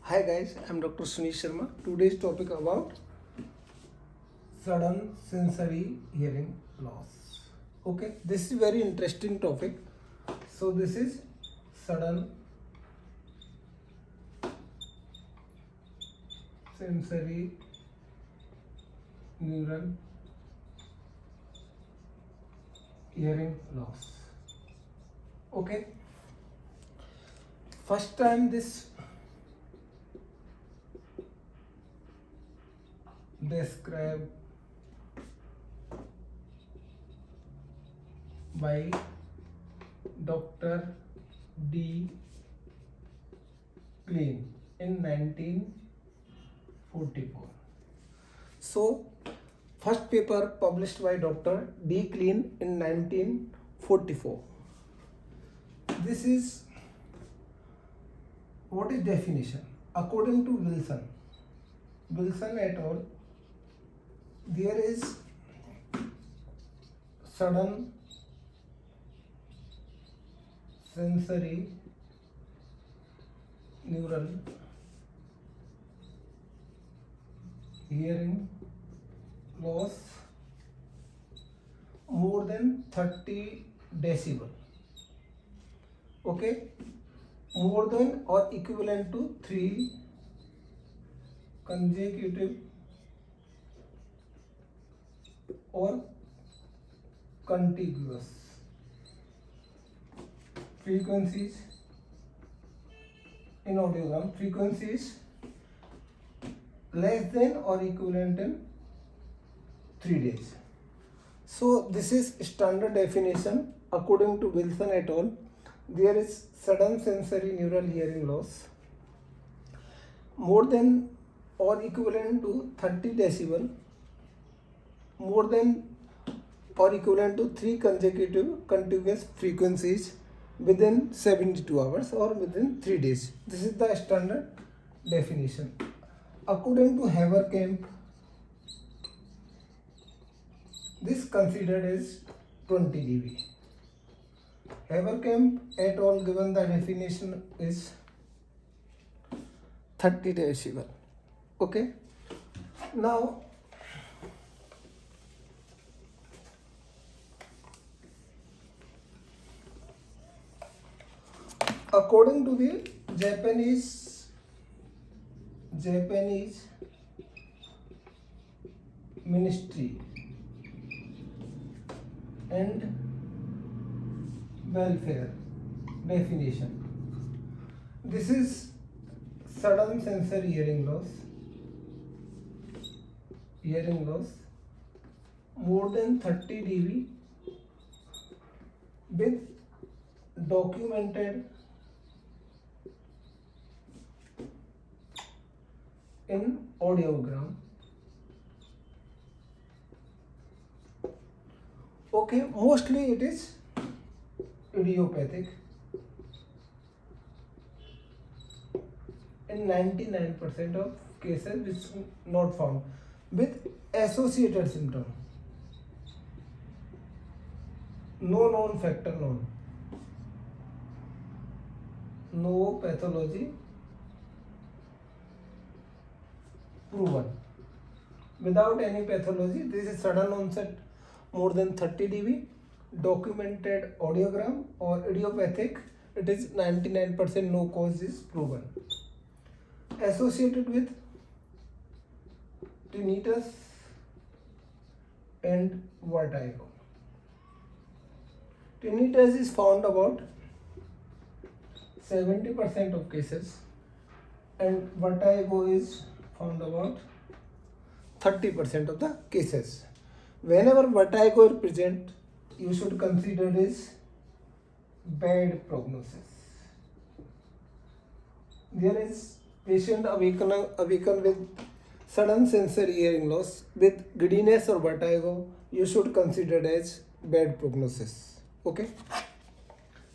Hi guys, I'm Dr. Sunil Sharma. Today's topic about sudden sensory hearing loss. Okay, this is very interesting topic. So this is sudden sensory neural hearing loss. Okay, first time this described by Dr. D. Klein in 1944. So, first paper published by Dr. D. Klein in 1944. This is what is definition? According to Wilson et al., there is sudden sensory neural hearing loss more than 30 decibel. Okay, more than or equivalent to 3 consecutive or contiguous frequencies in audiogram, frequencies less than or equivalent in 3 days. So this is standard definition according to Wilson et al. There is sudden sensory neural hearing loss more than or equivalent to 30 decibel, more than or equivalent to 3 consecutive contiguous frequencies within 72 hours or within 3 days. This is the standard definition. According to Haverkamp, this considered as 20 dB. Haverkamp et al. Given the definition is 30 decibel. Okay. Now, according to the Japanese Ministry and Welfare definition, this is sudden sensory hearing loss more than 30 dB with documented in audiogram. Okay, mostly it is idiopathic in 99% of cases, which is not found with associated symptom. No known factor known. No pathology proven. Without any pathology, this is sudden onset more than 30 dB, documented audiogram or idiopathic, it is 99% no cause is proven. Associated with tinnitus and vertigo. Tinnitus is found about 70% of cases and vertigo is found about 30% of the cases. Whenever vertigo is present, you should consider this bad prognosis. There is patient awaken with sudden sensory hearing loss with giddiness or vertigo, you should consider it as bad prognosis. Okay.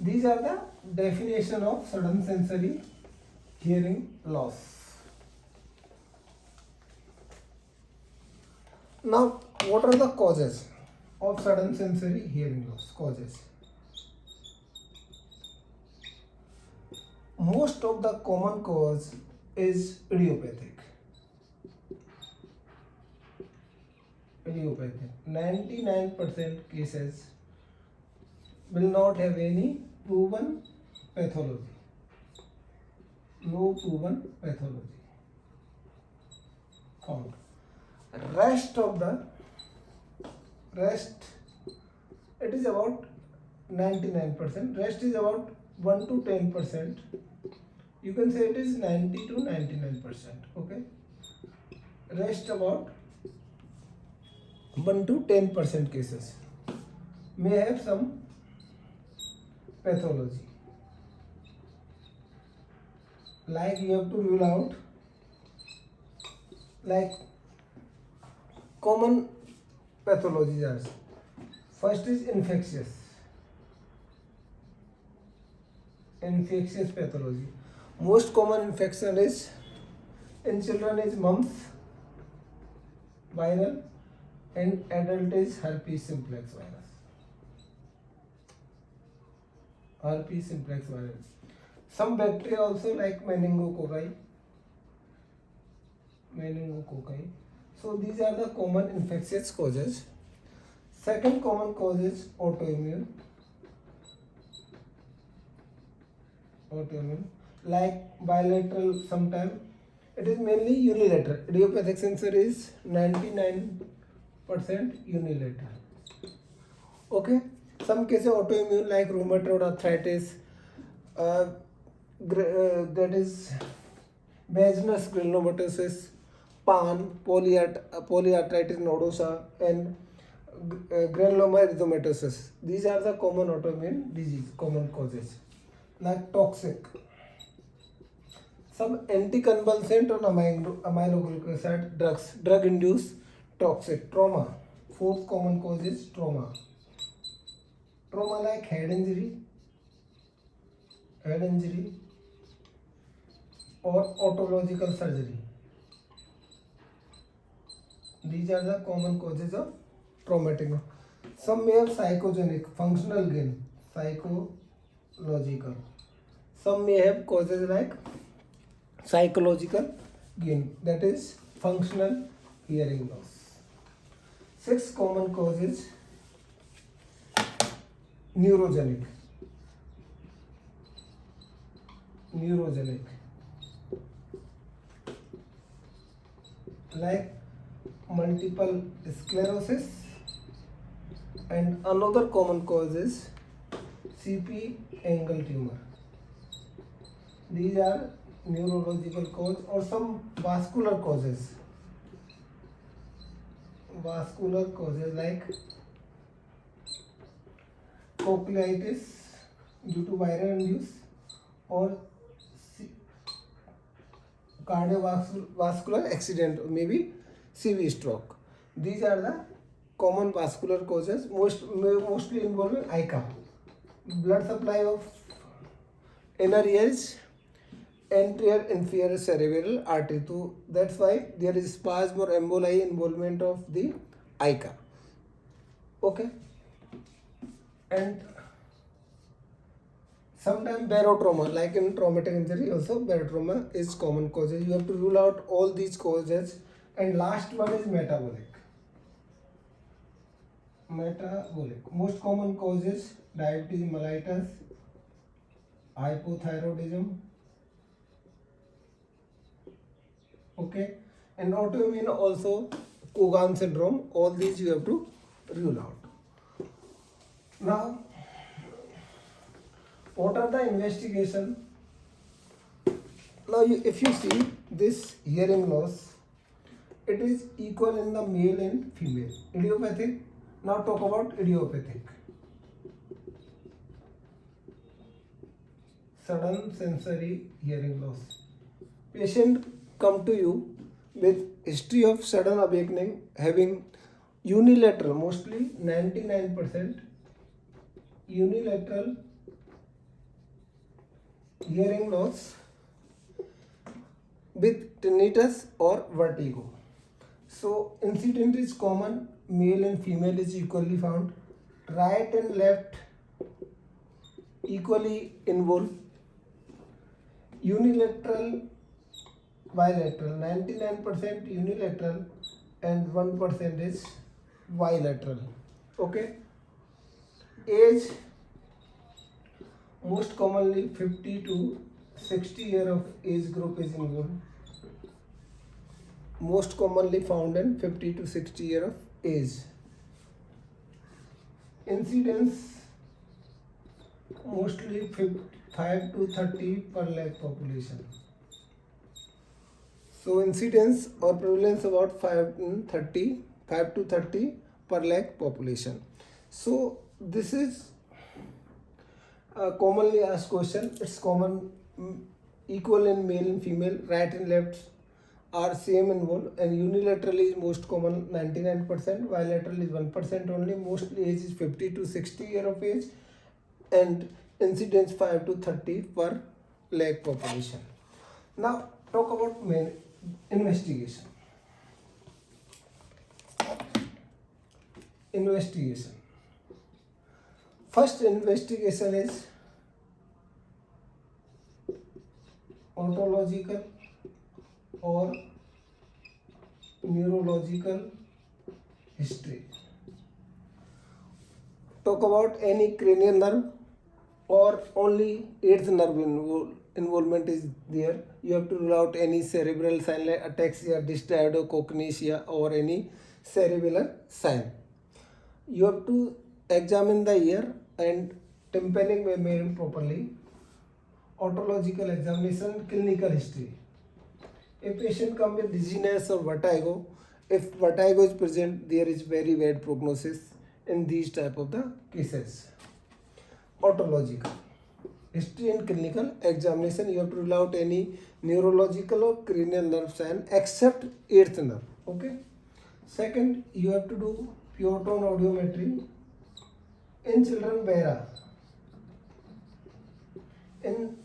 These are the definition of sudden sensory hearing loss. Now, what are the causes of sudden sensory hearing loss? Most of the common cause is idiopathic. 99% cases will not have any proven pathology. No proven pathology found. Rest, it is about 99%. Rest is about 1 to 10%. You can say it is 90 to 99%. Okay. Rest about 1 to 10% cases may have some pathology. Like you have to rule out like common pathologies are. First is infectious pathology. Most common infection is in children is mumps, viral, and adult is herpes simplex virus. Herpes simplex virus. Some bacteria also like meningococci. So these are the common infectious causes. Second common cause is autoimmune. Like bilateral sometime. It is mainly unilateral. Idiopathic sensor is 99% unilateral. Okay. Some cases autoimmune like rheumatoid arthritis, that is Weisner's granulomatous, PAN, polyarthritis nodosa, and granuloma erythematosus. These are the common autoimmune disease, common causes. Like toxic. Some anticonvulsant or amyloglucoside drugs, drug-induced toxic. Trauma. Fourth common cause is trauma. Trauma like head injury, or otological surgery. These are the common causes of traumatic. Some may have psychogenic, functional gain, psychological. Some may have causes like psychological gain, that is functional hearing loss. 6 common causes neurogenic. Like multiple sclerosis, and another common cause is CP angle tumor. These are neurological cause, or some vascular causes like cochleitis due to viral induced, or cardiovascular accident, or maybe CV stroke. These are the common vascular causes, mostly involving ICA. Blood supply of inner ears, anterior inferior cerebral artery. So that's why there is spasm or emboli involvement of the ICA. Okay. And sometimes barotrauma, like in traumatic injury, also barotrauma is common causes. You have to rule out all these causes. And last one is metabolic. Most common causes: diabetes mellitus, hypothyroidism. Okay. And autoimmune also, Cogan syndrome. All these you have to rule out. Now, what are the investigation? Now, if you see this hearing loss, it is equal in the male and female. Idiopathic. Now talk about idiopathic. Sudden sensory hearing loss. Patient come to you with history of sudden awakening, having unilateral, mostly 99% unilateral hearing loss with tinnitus or vertigo. So incident is common, male and female is equally found. Right and left equally involved. Unilateral bilateral, 99% unilateral, and 1% is bilateral. Okay. Age, most commonly 50 to 60 year of age group is involved. Most commonly found in 50 to 60 year of age. Incidence, mostly 5 to 30 per lakh population. So incidence or prevalence about 5 to 30 per lakh population. So this is a commonly asked question. It's common, equal in male and female, right and left are same involved, and unilaterally is most common 99%, bilateral is 1% only. Mostly age is 50 to 60 year of age, and incidence 5 to 30 per lakh population. Now talk about main investigation. Investigation. First investigation is ontological or neurological history. Talk about any cranial nerve or only eighth nerve involvement is there. You have to rule out any cerebral sign like ataxia, dysdiadochokinesia, or any cerebellar sign. You have to examine the ear and tympanic membrane properly. Otological examination, clinical history. A patient comes with dizziness or vertigo. If vertigo is present, there is very bad prognosis in these type of the cases. Otological history and clinical examination. You have to rule out any neurological or cranial nerve sign except eighth nerve. Okay. Second, you have to do pure tone audiometry. In children, Vera. In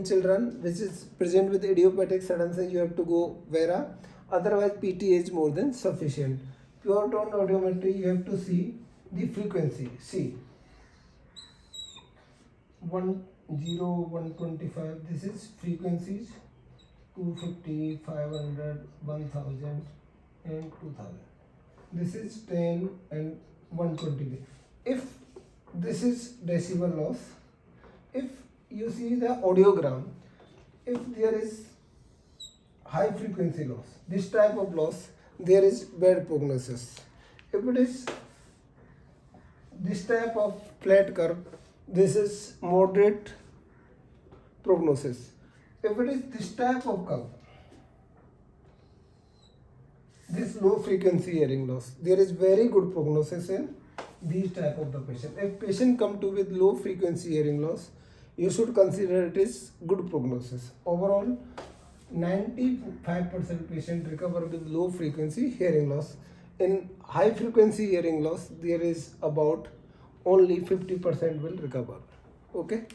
children which is present with idiopathic sudden sign, you have to go Vera. Otherwise, PT is more than sufficient. Pure tone audiometry, you have to see the frequency. See, 10, 125. This is frequencies 250, 500, 1000, and 2000. This is 10 and 120. If this is decibel loss, if you see the audiogram, if there is high frequency loss, this type of loss, there is bad prognosis. If it is this type of flat curve, this is moderate prognosis. If it is this type of curve, this low frequency hearing loss, there is very good prognosis in these type of the patient. If patient come to with low frequency hearing loss, you should consider it is good prognosis. Overall, 95% patient recover with low frequency hearing loss. In high frequency hearing loss, there is about only 50% will recover. Okay.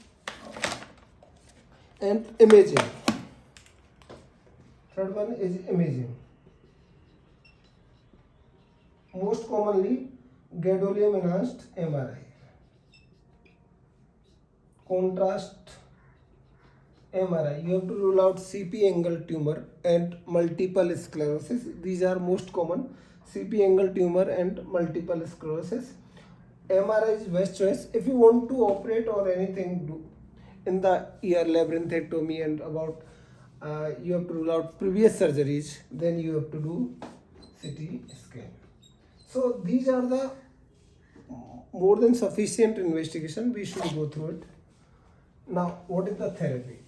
And imaging. Third one is imaging. Most commonly, gadolinium enhanced MRI. Contrast MRI. You have to rule out CP angle tumor and multiple sclerosis. These are most common. CP angle tumor and multiple sclerosis. MRI is best choice. If you want to operate or anything do in the ear labyrinthectomy and about you have to rule out previous surgeries, then you have to do CT scan. So these are the more than sufficient investigation. We should go through it. Now, what is the therapy?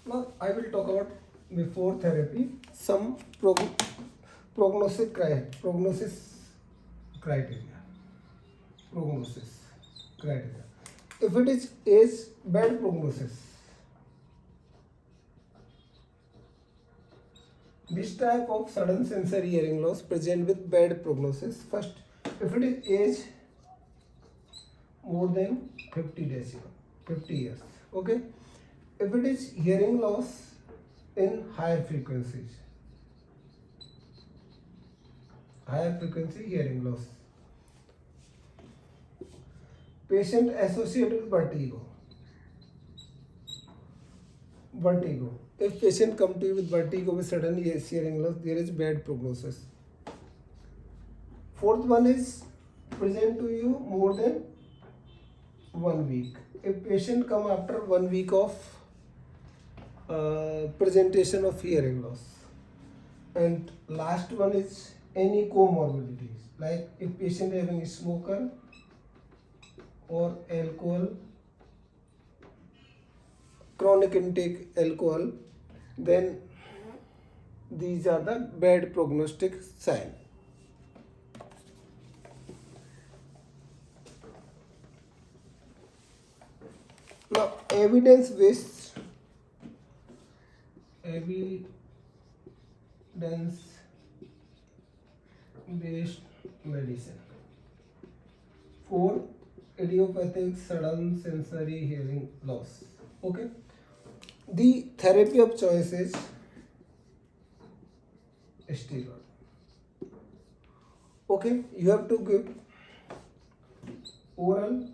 Now, I will talk about before therapy some prognosis criteria. If it is bad prognosis, this type of sudden sensory hearing loss present with bad prognosis. First, if it is age more than 50 decibel, 50 years. Okay. If it is hearing loss in higher frequencies, higher frequency hearing loss. Patient associated with vertigo. vertigo. If patient come to you with vertigo with sudden hearing loss, there is bad prognosis. Fourth one is present to you more than 1 week. If patient come after 1 week of presentation of hearing loss. And last one is any comorbidities, like if patient having a smoker or alcohol, chronic intake alcohol, then these are the bad prognostic sign. Now evidence-based medicine for idiopathic sudden sensory hearing loss. Okay, the therapy of choice is steroid. Okay, you have to give oral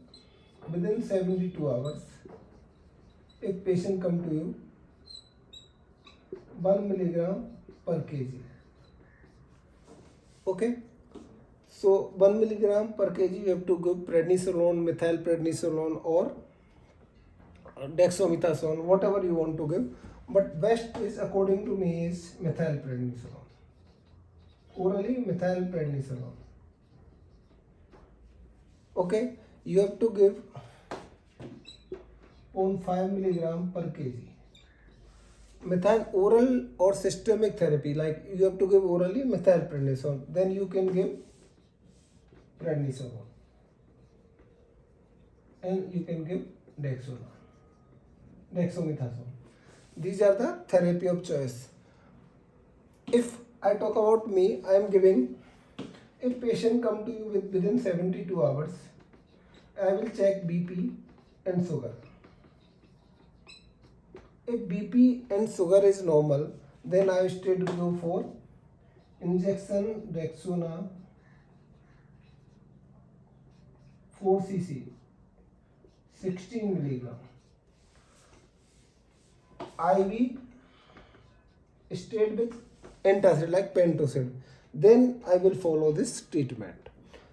within 72 hours. If patient come to you, 1 milligram per kg. Okay, so 1 milligram per kg you have to give prednisolone, methylprednisolone or dexamethasone, whatever you want to give. But best is, according to me, is methylprednisolone. Orally methylprednisolone. Okay, you have to give 0.5 milligram per kg. Methyl oral or systemic therapy, like you have to give orally methylprednisolone, then you can give prednisolone and you can give dexamethasone. These are the therapy of choice. If I talk about me, I am giving, if patient come to you within 72 hours, I will check BP and sugar. If BP and sugar is normal, then I straight go for injection Dexona 4 cc 16 milligram. IV straight with antacid like pentoside. Then I will follow this treatment.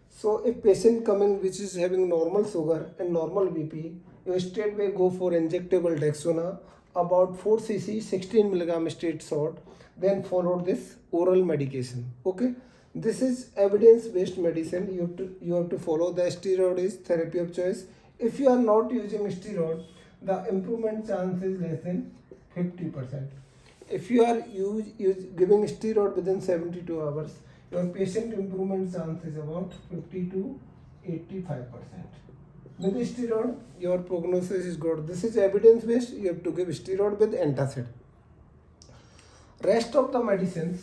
So if patient coming which is having normal sugar and normal BP, you straight away go for injectable Dexona about 4 cc 16 milligram straight shot, then follow this oral medication. Okay, this is evidence based medicine. You have to follow. The steroid is therapy of choice. If you are not using steroid, the improvement chance is less than 50%. If you are giving steroid within 72 hours, your patient improvement chance is about 50 to 85%. With steroid, your prognosis is good. This is evidence based. You have to give steroid with antacid. Rest of the medicines,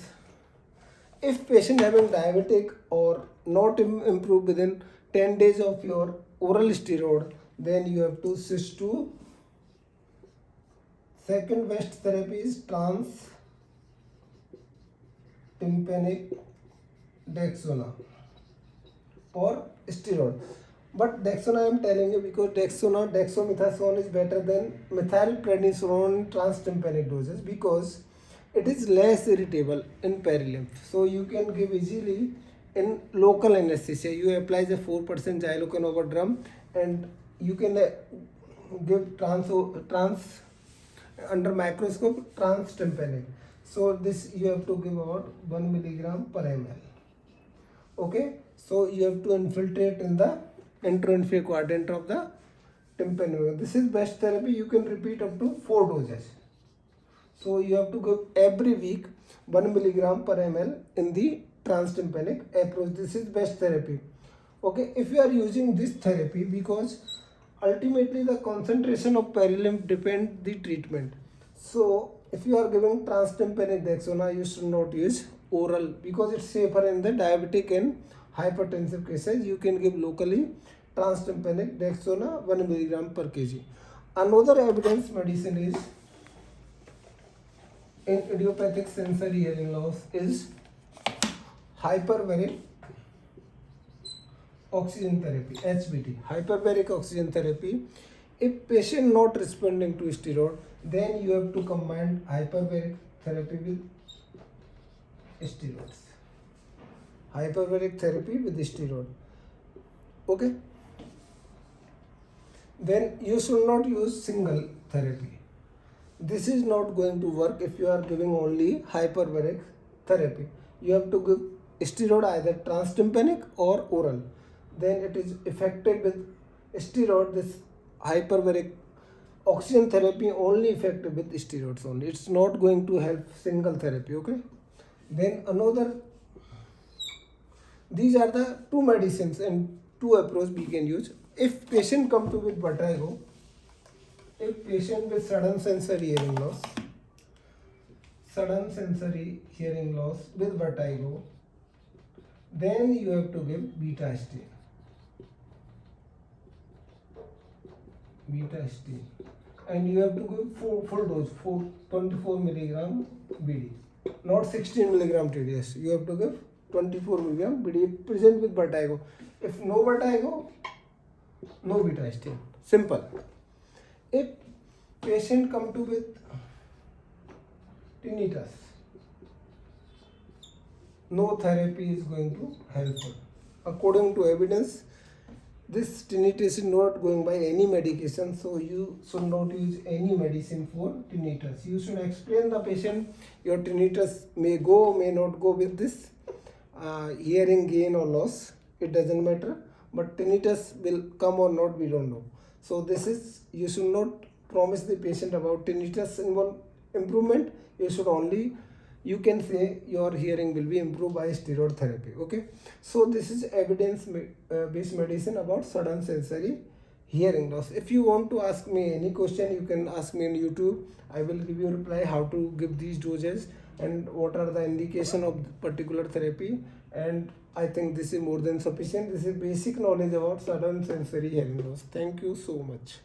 if patient having diabetic or not improve within 10 days of your oral steroid, then you have to switch to second best therapy is tympanic Dexona or steroid. But Dexona I am telling you because dexamethasone is better than methylprednisolone transtympanic doses because it is less irritable in perilymph. So you can give easily in local anesthesia. You apply the 4% xylocan over drum and you can give trans under microscope transtympanic. So this you have to give about 1 milligram per ml. Okay, so you have to infiltrate in the enteroinferior quadrant of the tympanic. This is best therapy. You can repeat up to 4 doses. So you have to give every week 1 milligram per ml in the transtympanic approach. This is best therapy. Okay, if you are using this therapy, because ultimately the concentration of perilymph depends the treatment. So if you are giving transtympanic Dexona, you should not use oral because it's safer in the diabetic and hypertensive cases. You can give locally transtympanic Dexona 1 milligram per kg. Another evidence medicine is in idiopathic sensory hearing loss is hyperbaric oxygen therapy, HBT. Hyperbaric oxygen therapy If patient not responding to steroid, then you have to combine hyperbaric therapy with steroids. Hyperbaric therapy with steroid. Okay. Then you should not use single therapy. This is not going to work if you are giving only hyperbaric therapy. You have to give steroid either transtympanic or oral. Then it is effective with steroid. This hyperbaric oxygen therapy only effective with steroids only. It's not going to help single therapy. Okay. Then another. These are the two medicines and two approach we can use. If patient come to with vertigo, if patient with sudden sensory hearing loss with vertigo, then you have to give beta-estine. And you have to give full dose, 24 milligram BD, not 16 milligram TDS. You have to give 24 milligram BD if present with vertigo. If no vertigo, no beta-estine. Simple. If patient come to with tinnitus, no therapy is going to help. According to evidence, this tinnitus is not going by any medication, so you should not use any medicine for tinnitus. You should explain the patient your tinnitus may go, may not go with this hearing gain or loss. It doesn't matter, but tinnitus will come or not, we don't know. So this is, you should not promise the patient about tinnitus improvement. You should only, you can say your hearing will be improved by steroid therapy. Okay, so this is evidence based medicine about sudden sensory hearing loss. If you want to ask me any question, you can ask me on YouTube. I will give you a reply how to give these doses and what are the indication of particular therapy. And I think this is more than sufficient. This is basic knowledge about sudden sensory hearing loss. Thank you so much.